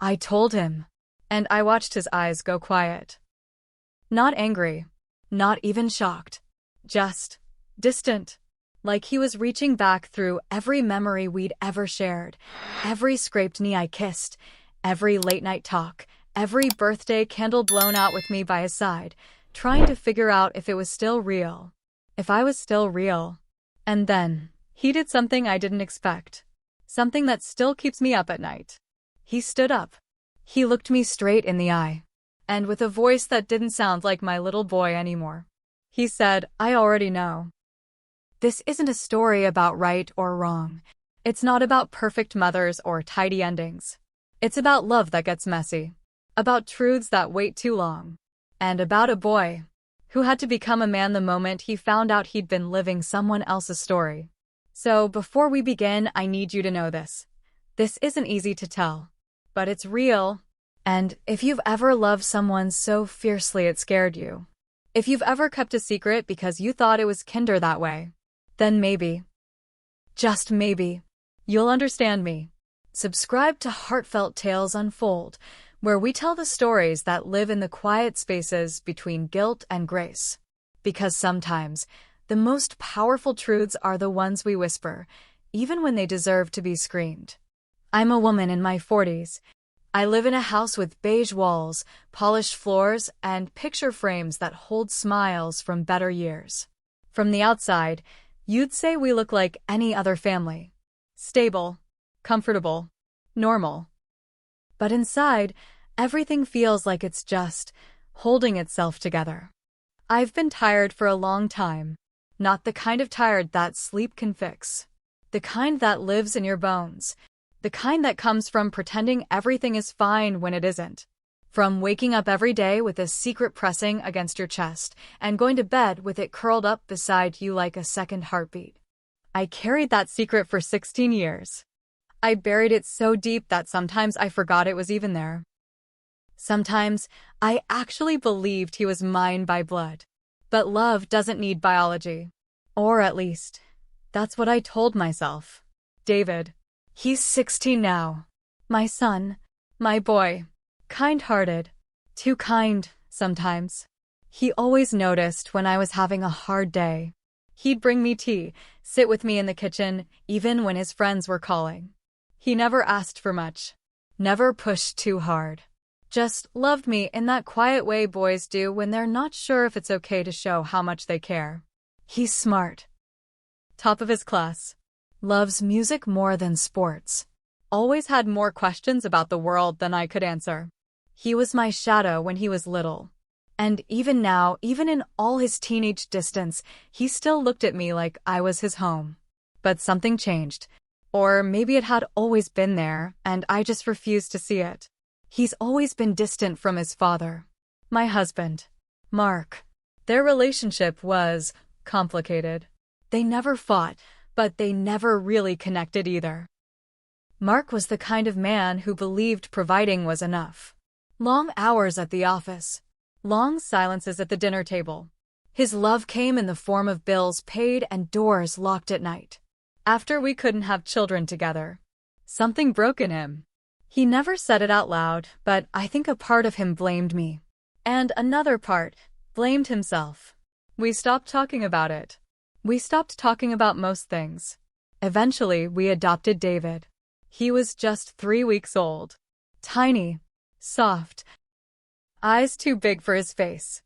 I told him, and I watched his eyes go quiet. Not angry, not even shocked, just distant. Like he was reaching back through every memory we'd ever shared, every scraped knee I kissed, every late-night talk, every birthday candle blown out with me by his side, trying to figure out if it was still real, if I was still real. And then, he did something I didn't expect, something that still keeps me up at night. He stood up. He looked me straight in the eye, and with a voice that didn't sound like my little boy anymore, he said, "I already know. This isn't a story about right or wrong. It's not about perfect mothers or tidy endings. It's about love that gets messy, about truths that wait too long, and about a boy who had to become a man the moment he found out he'd been living someone else's story. So before we begin, I need you to know this. This isn't easy to tell, but it's real. And if you've ever loved someone so fiercely it scared you, if you've ever kept a secret because you thought it was kinder that way, then maybe, just maybe, you'll understand me. Subscribe to Heartfelt Tales Unfold, where we tell the stories that live in the quiet spaces between guilt and grace. Because sometimes, the most powerful truths are the ones we whisper, even when they deserve to be screamed. I'm a woman in my 40s. I live in a house with beige walls, polished floors, and picture frames that hold smiles from better years. From the outside, you'd say we look like any other family. Stable, comfortable, normal. But inside, everything feels like it's just holding itself together. I've been tired for a long time. Not the kind of tired that sleep can fix. The kind that lives in your bones. The kind that comes from pretending everything is fine when it isn't. From waking up every day with a secret pressing against your chest and going to bed with it curled up beside you like a second heartbeat. I carried that secret for 16 years. I buried it so deep that sometimes I forgot it was even there. Sometimes I actually believed he was mine by blood. But love doesn't need biology. Or at least, that's what I told myself. David. He's 16 now. My son. My boy. Kind-hearted. Too kind, sometimes. He always noticed when I was having a hard day. He'd bring me tea, sit with me in the kitchen, even when his friends were calling. He never asked for much. Never pushed too hard. Just loved me in that quiet way boys do when they're not sure if it's okay to show how much they care. He's smart. Top of his class. Loves music more than sports. Always had more questions about the world than I could answer. He was my shadow when he was little. And even now, even in all his teenage distance, he still looked at me like I was his home. But something changed. Or maybe it had always been there, and I just refused to see it. He's always been distant from his father. My husband, Mark. Their relationship was complicated. They never fought, but they never really connected either. Mark was the kind of man who believed providing was enough. Long hours at the office. Long silences at the dinner table. His love came in the form of bills paid and doors locked at night. After we couldn't have children together, something broke in him. He never said it out loud, but I think a part of him blamed me. And another part blamed himself. We stopped talking about it. We stopped talking about most things. Eventually, we adopted David. He was just 3 weeks old. Tiny. Soft. Eyes too big for his face.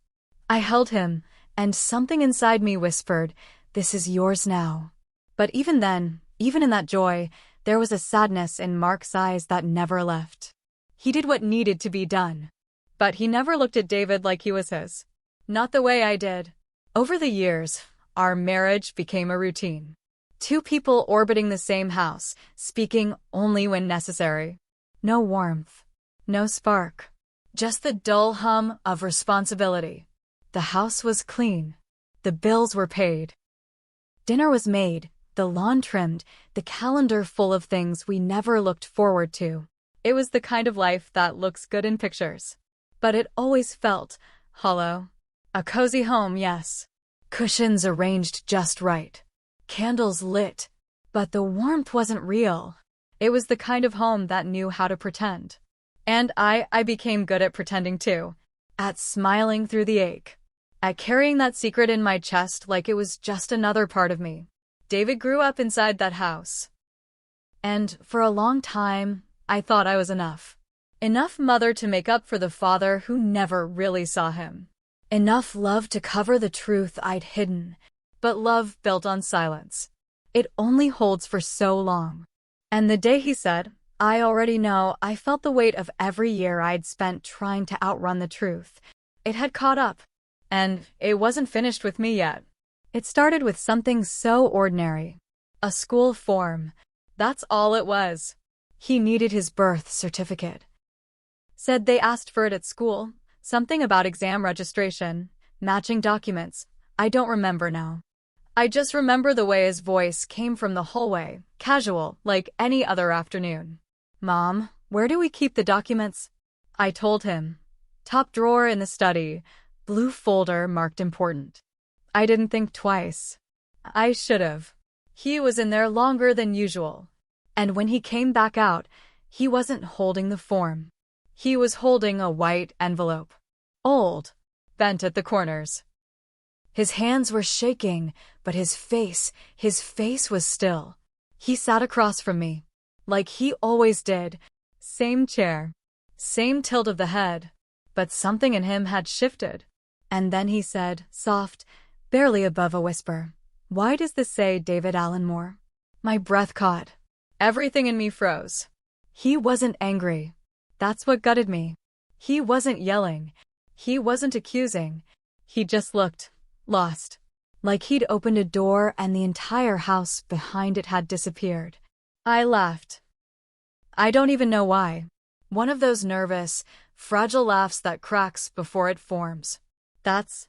I held him, and something inside me whispered, "This is yours now." But even then, even in that joy, there was a sadness in Mark's eyes that never left. He did what needed to be done. But he never looked at David like he was his. Not the way I did. Over the years, our marriage became a routine. Two people orbiting the same house, speaking only when necessary. No warmth. No spark. Just the dull hum of responsibility. The house was clean. The bills were paid. Dinner was made, the lawn trimmed, the calendar full of things we never looked forward to. It was the kind of life that looks good in pictures. But it always felt hollow. A cozy home, yes. Cushions arranged just right. Candles lit. But the warmth wasn't real. It was the kind of home that knew how to pretend. And I became good at pretending too. At smiling through the ache. At carrying that secret in my chest like it was just another part of me. David grew up inside that house. And for a long time, I thought I was enough. Enough mother to make up for the father who never really saw him. Enough love to cover the truth I'd hidden. But love built on silence. It only holds for so long. And the day he said, I already know, I felt the weight of every year I'd spent trying to outrun the truth. It had caught up. And it wasn't finished with me yet. It started with something so ordinary. A school form. That's all it was. He needed his birth certificate. Said they asked for it at school. Something about exam registration, matching documents. I don't remember now. I just remember the way his voice came from the hallway, casual, like any other afternoon. Mom, where do we keep the documents? I told him. Top drawer in the study, blue folder marked important. I didn't think twice. I should have. He was in there longer than usual. And when he came back out, he wasn't holding the form. He was holding a white envelope. Old. Bent at the corners. His hands were shaking, but his face was still. He sat across from me. Like he always did. Same chair. Same tilt of the head. But something in him had shifted. And then he said, soft, barely above a whisper, why does this say David Allen Moore? My breath caught. Everything in me froze. He wasn't angry. That's what gutted me. He wasn't yelling. He wasn't accusing. He just looked lost. Like he'd opened a door and the entire house behind it had disappeared. I laughed. I don't even know why. One of those nervous, fragile laughs that cracks before it forms. That's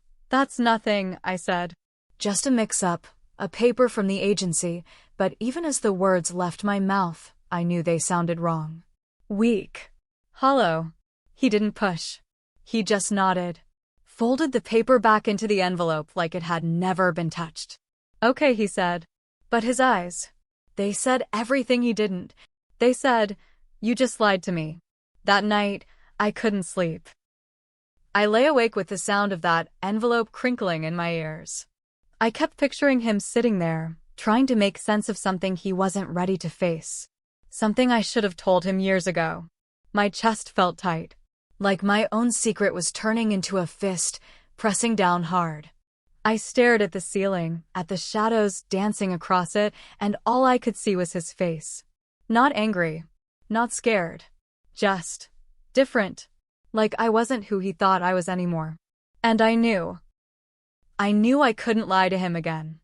nothing, I said. Just a mix-up, a paper from the agency, but even as the words left my mouth, I knew they sounded wrong. Weak. Hollow. He didn't push. He just nodded. Folded the paper back into the envelope like it had never been touched. Okay, he said. But his eyes. They said everything he didn't. They said, you just lied to me. That night, I couldn't sleep. I lay awake with the sound of that envelope crinkling in my ears. I kept picturing him sitting there, trying to make sense of something he wasn't ready to face. Something I should have told him years ago. My chest felt tight. Like my own secret was turning into a fist, pressing down hard. I stared at the ceiling, at the shadows dancing across it, and all I could see was his face. Not angry. Not scared. Just different. Like I wasn't who he thought I was anymore. And I knew. I couldn't lie to him again.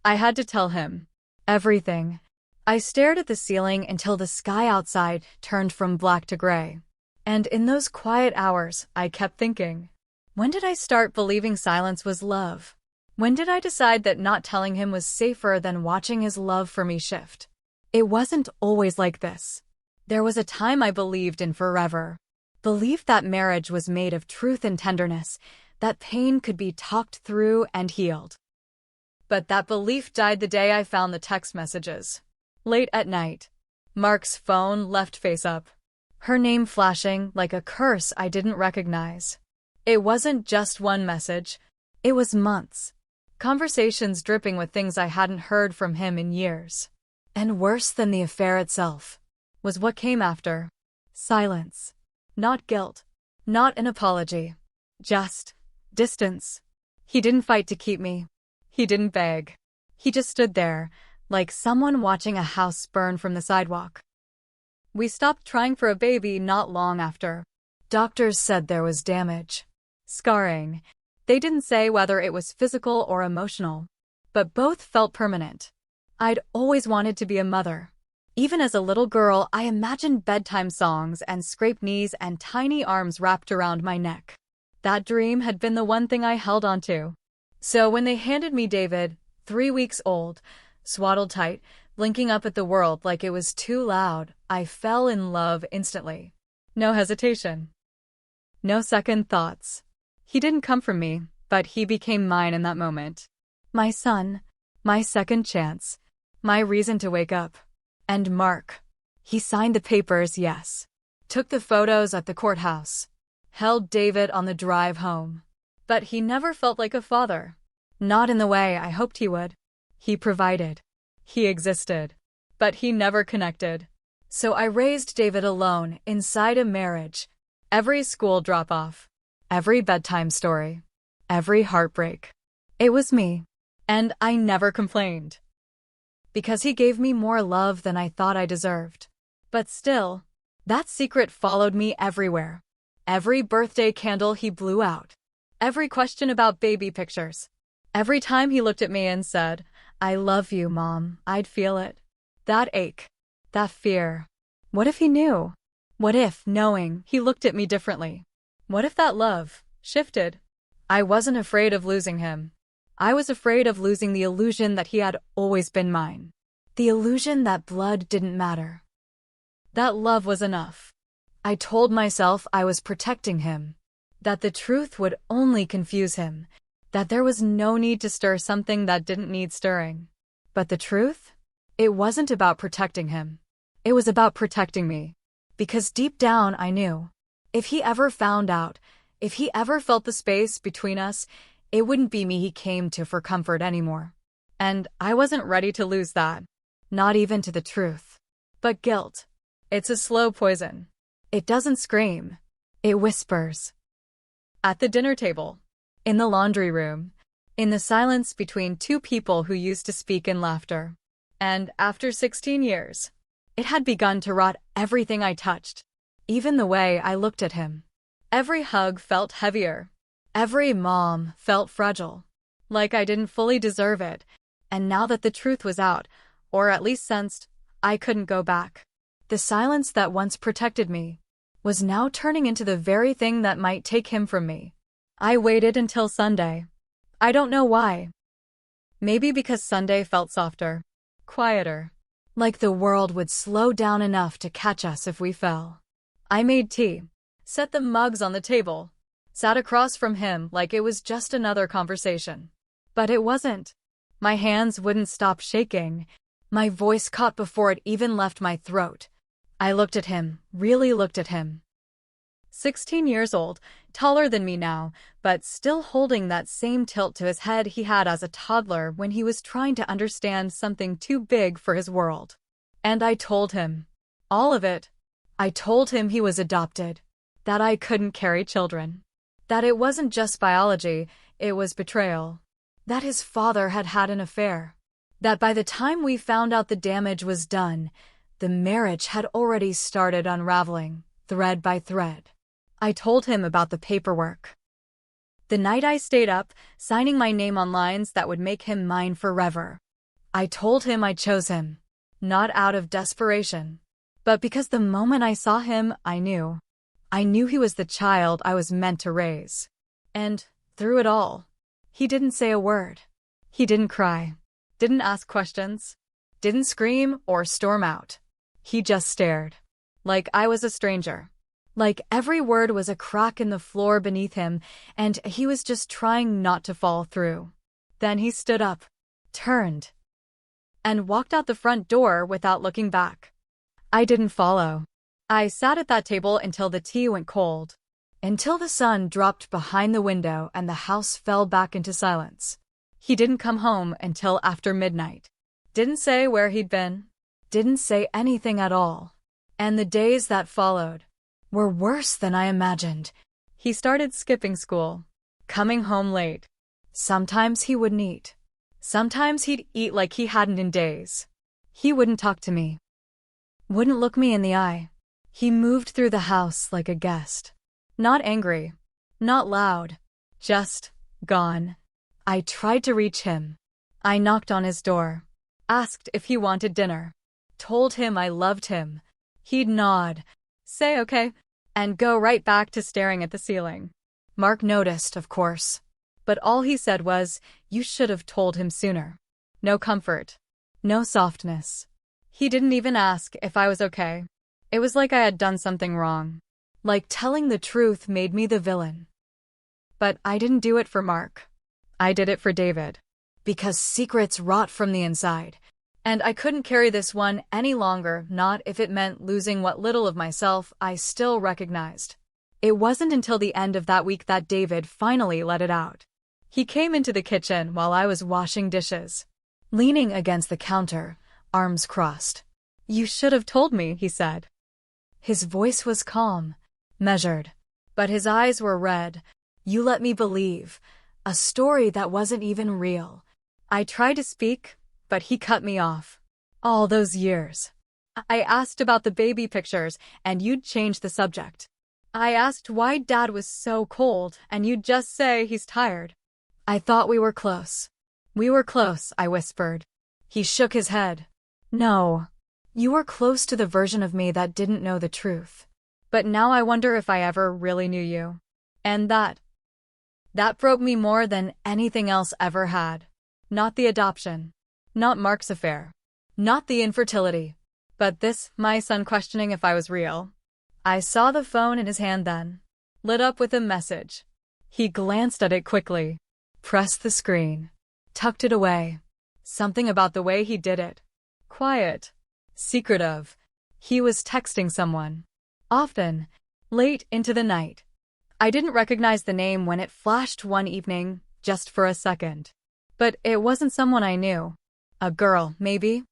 I had to tell him. Everything. I stared at the ceiling until the sky outside turned from black to gray. And in those quiet hours, I kept thinking, when did I start believing silence was love? When did I decide that not telling him was safer than watching his love for me shift? It wasn't always like this. There was a time I believed in forever. Believed that marriage was made of truth and tenderness, that pain could be talked through and healed. But that belief died the day I found the text messages. Late at night. Mark's phone left face up. Her name flashing like a curse I didn't recognize. It wasn't just one message. It was months. Conversations dripping with things I hadn't heard from him in years. And worse than the affair itself was what came after. Silence. Not guilt. Not an apology. Just distance. He didn't fight to keep me. He didn't beg. He just stood there, like someone watching a house burn from the sidewalk. We stopped trying for a baby not long after. Doctors said there was damage. Scarring. They didn't say whether it was physical or emotional, but both felt permanent. I'd always wanted to be a mother. Even as a little girl, I imagined bedtime songs and scraped knees and tiny arms wrapped around my neck. That dream had been the one thing I held onto. So when they handed me David, 3 weeks old, swaddled tight, blinking up at the world like it was too loud, I fell in love instantly. No hesitation. No second thoughts. He didn't come from me, but he became mine in that moment. My son. My second chance. My reason to wake up. And Mark. He signed the papers, yes. took the photos at the courthouse, held David on the drive home. But he never felt like a father. Not in the way I hoped he would. He provided. He existed. But he never connected. So I raised David alone inside a marriage. Every school drop-off. Every bedtime story. Every heartbreak. It was me. And I never complained. Because he gave me more love than I thought I deserved. But still, that secret followed me everywhere. Every birthday candle he blew out. Every question about baby pictures. Every time he looked at me and said, "I love you, Mom," I'd feel it. That ache. That fear. What if he knew? What if, knowing, he looked at me differently? What if that love shifted? I wasn't afraid of losing him. I was afraid of losing the illusion that he had always been mine. The illusion that blood didn't matter. That love was enough. I told myself I was protecting him. That the truth would only confuse him. That there was no need to stir something that didn't need stirring. But the truth? It wasn't about protecting him. It was about protecting me. Because deep down I knew. If he ever found out, if he ever felt the space between us, it wouldn't be me he came to for comfort anymore. And I wasn't ready to lose that. Not even to the truth. But guilt. It's a slow poison. It doesn't scream. It whispers. At the dinner table. In the laundry room. In the silence between two people who used to speak in laughter. And after 16 years, it had begun to rot everything I touched. Even the way I looked at him. Every hug felt heavier. Every mom felt fragile. Like I didn't fully deserve it. And now that the truth was out, or at least sensed, I couldn't go back. The silence that once protected me was now turning into the very thing that might take him from me. I waited until Sunday. I don't know why. Maybe because Sunday felt softer, quieter, like the world would slow down enough to catch us if we fell. I made tea, set the mugs on the table, sat across from him like it was just another conversation. But it wasn't. My hands wouldn't stop shaking. My voice caught before it even left my throat. I looked at him, really looked at him. 16 years old, taller than me now, but still holding that same tilt to his head he had as a toddler when he was trying to understand something too big for his world. And I told him. All of it. I told him he was adopted. That I couldn't carry children. That it wasn't just biology, it was betrayal. That his father had had an affair. That by the time we found out the damage was done, the marriage had already started unraveling, thread by thread. I told him about the paperwork. The night I stayed up, signing my name on lines that would make him mine forever. I told him I chose him. Not out of desperation. But because the moment I saw him, I knew. I knew he was the child I was meant to raise. And, through it all, he didn't say a word. He didn't cry. Didn't ask questions. Didn't scream or storm out. He just stared. Like I was a stranger. Like every word was a crack in the floor beneath him, and he was just trying not to fall through. Then he stood up, turned, and walked out the front door without looking back. I didn't follow. I sat at that table until the tea went cold. Until the sun dropped behind the window and the house fell back into silence. He didn't come home until after midnight. Didn't say where he'd been. Didn't say anything at all. And the days that followed were worse than I imagined. He started skipping school, coming home late. Sometimes he wouldn't eat. Sometimes he'd eat like he hadn't in days. He wouldn't talk to me. Wouldn't look me in the eye. He moved through the house like a guest. Not angry. Not loud. Just gone. I tried to reach him. I knocked on his door. Asked if he wanted dinner. Told him I loved him. He'd nod, say okay, and go right back to staring at the ceiling. Mark noticed, of course. But all he said was, "You should have told him sooner." No comfort. No softness. He didn't even ask if I was okay. It was like I had done something wrong. Like telling the truth made me the villain. But I didn't do it for Mark. I did it for David. Because secrets rot from the inside. And I couldn't carry this one any longer, not if it meant losing what little of myself I still recognized. It wasn't until the end of that week that David finally let it out. He came into the kitchen while I was washing dishes. Leaning against the counter, arms crossed. "You should have told me," he said. His voice was calm, measured, but his eyes were red. "You let me believe a story that wasn't even real." I tried to speak, but he cut me off. "All those years. I asked about the baby pictures, and you'd change the subject. I asked why Dad was so cold, and you'd just say he's tired. I thought we were close." "We were close," I whispered. He shook his head. "No. You were close to the version of me that didn't know the truth. But now I wonder if I ever really knew you." And that broke me more than anything else ever had. Not the adoption. Not Mark's affair. Not the infertility. But this, my son questioning if I was real. I saw the phone in his hand then. Lit up with a message. He glanced at it quickly. Pressed the screen. Tucked it away. Something about the way he did it. Quiet. Secretive. He was texting someone. Often. Late into the night. I didn't recognize the name when it flashed one evening, just for a second. But it wasn't someone I knew. A girl, maybe?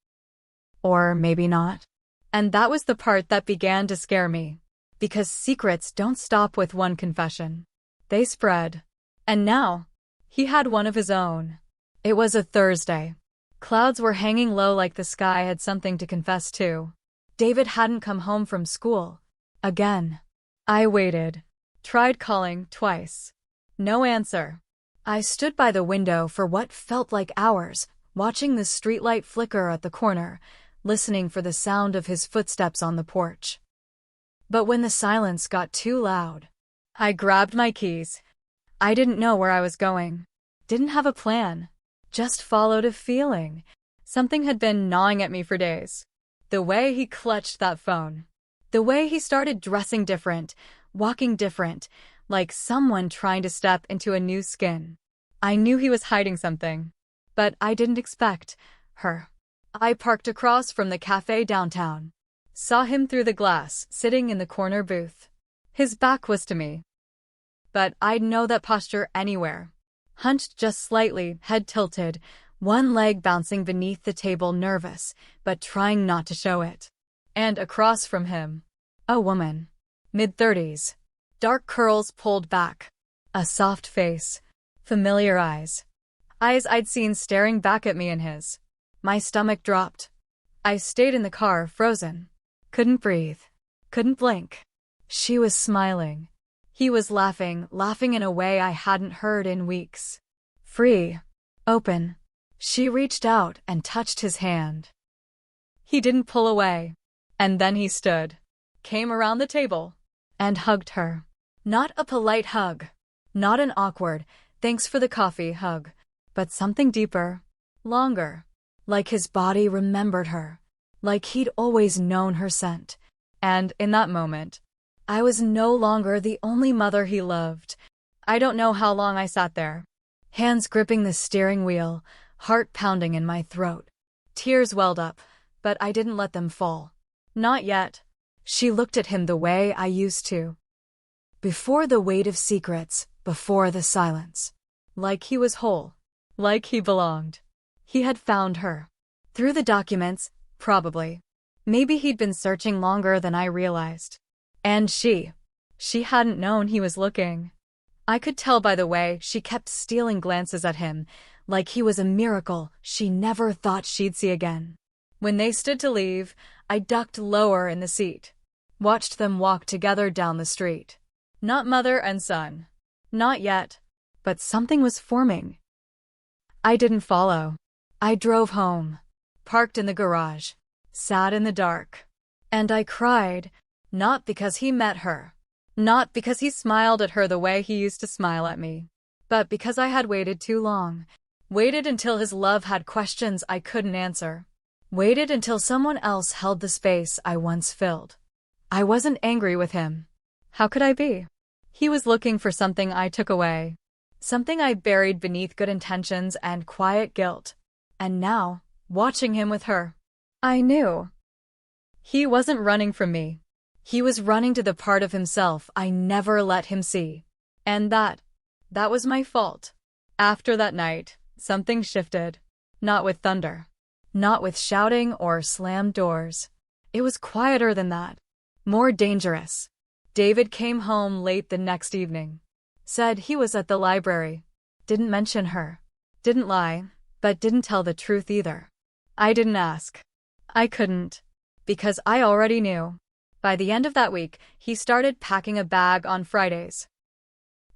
Or maybe not. And that was the part that began to scare me. Because secrets don't stop with one confession. They spread. And now, he had one of his own. It was a Thursday. Clouds were hanging low like the sky had something to confess to. David hadn't come home from school. Again. I waited. Tried calling twice. No answer. I stood by the window for what felt like hours, watching the streetlight flicker at the corner, listening for the sound of his footsteps on the porch. But when the silence got too loud, I grabbed my keys. I didn't know where I was going. Didn't have a plan. Just followed a feeling. Something had been gnawing at me for days. The way he clutched that phone. The way he started dressing different, walking different, like someone trying to step into a new skin. I knew he was hiding something. But I didn't expect her. I parked across from the cafe downtown. Saw him through the glass, sitting in the corner booth. His back was to me. But I'd know that posture anywhere. Hunched just slightly, head tilted, one leg bouncing beneath the table, nervous, but trying not to show it. And across from him, a woman. Mid-30s. Dark curls pulled back. A soft face. Familiar eyes. Eyes I'd seen staring back at me in his. My stomach dropped. I stayed in the car, frozen. Couldn't breathe. Couldn't blink. She was smiling. He was laughing in a way I hadn't heard in weeks. Free. Open. She reached out and touched his hand. He didn't pull away. And then he stood. Came around the table. And hugged her. Not a polite hug. Not an awkward, thanks for the coffee hug. But something deeper. Longer. Like his body remembered her. Like he'd always known her scent. And in that moment, I was no longer the only mother he loved. I don't know how long I sat there. Hands gripping the steering wheel, heart pounding in my throat. Tears welled up, but I didn't let them fall. Not yet. She looked at him the way I used to. Before the weight of secrets, before the silence. Like he was whole. Like he belonged. He had found her. Through the documents, probably. Maybe he'd been searching longer than I realized. And she hadn't known he was looking. I could tell by the way she kept stealing glances at him, like he was a miracle she never thought she'd see again. When they stood to leave, I ducked lower in the seat. Watched them walk together down the street. Not mother and son. Not yet. But something was forming. I didn't follow. I drove home. Parked in the garage. Sat in the dark. And I cried. Not because he met her. Not because he smiled at her the way he used to smile at me. But because I had waited too long. Waited until his love had questions I couldn't answer. Waited until someone else held the space I once filled. I wasn't angry with him. How could I be? He was looking for something I took away. Something I buried beneath good intentions and quiet guilt. And now, watching him with her. I knew. He wasn't running from me. He was running to the part of himself I never let him see. And that was my fault. After that night, something shifted. Not with thunder. Not with shouting or slammed doors. It was quieter than that. More dangerous. David came home late the next evening. Said he was at the library. Didn't mention her. Didn't lie, but didn't tell the truth either. I didn't ask. I couldn't. Because I already knew. By the end of that week, he started packing a bag on Fridays.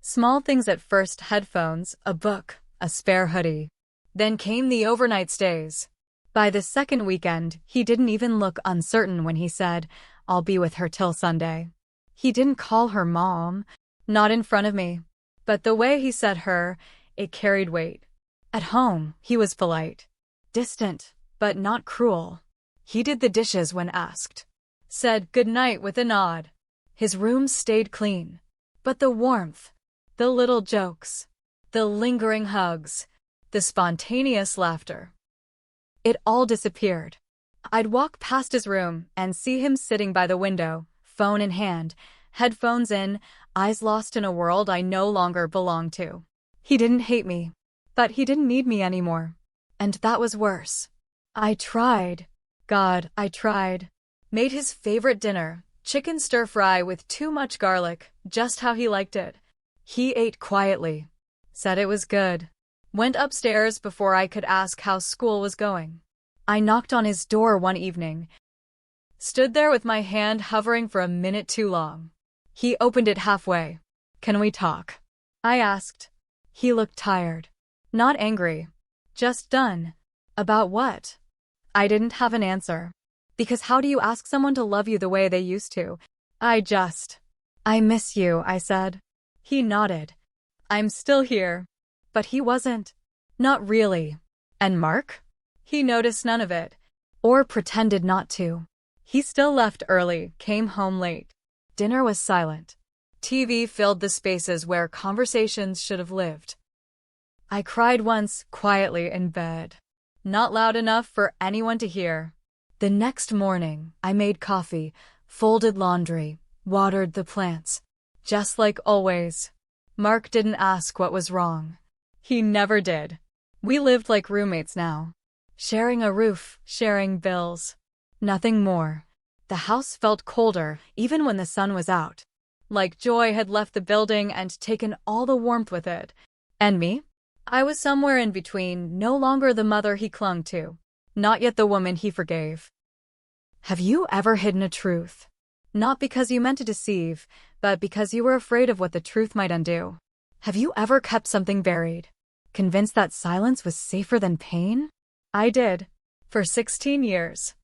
Small things at first: headphones, a book, a spare hoodie. Then came the overnight stays. By the second weekend, he didn't even look uncertain when he said, "I'll be with her till Sunday." He didn't call her mom. Not in front of me. But the way he said her, it carried weight. At home, he was polite. Distant, but not cruel. He did the dishes when asked. Said good night with a nod. His room stayed clean. But the warmth, the little jokes, the lingering hugs, the spontaneous laughter, it all disappeared. I'd walk past his room and see him sitting by the window, phone in hand, headphones in, eyes lost in a world I no longer belonged to. He didn't hate me, but he didn't need me anymore. And that was worse. I tried. God, I tried. Made his favorite dinner, chicken stir-fry with too much garlic, just how he liked it. He ate quietly. Said it was good. Went upstairs before I could ask how school was going. I knocked on his door one evening. Stood there with my hand hovering for a minute too long. He opened it halfway. "Can we talk?" I asked. He looked tired. Not angry. Just done. About what? I didn't have an answer. Because how do you ask someone to love you the way they used to? I miss you, I said. He nodded. I'm still here. But he wasn't. Not really. And Mark? He noticed none of it. Or pretended not to. He still left early, came home late. Dinner was silent. TV filled the spaces where conversations should have lived. I cried once, quietly in bed. Not loud enough for anyone to hear. The next morning, I made coffee, folded laundry, watered the plants. Just like always. Mark didn't ask what was wrong. He never did. We lived like roommates now. Sharing a roof, sharing bills. Nothing more. The house felt colder, even when the sun was out. Like joy had left the building and taken all the warmth with it. And me? I was somewhere in between, no longer the mother he clung to. Not yet the woman he forgave. Have you ever hidden a truth? Not because you meant to deceive, but because you were afraid of what the truth might undo. Have you ever kept something buried? Convinced that silence was safer than pain? I did. For 16 years.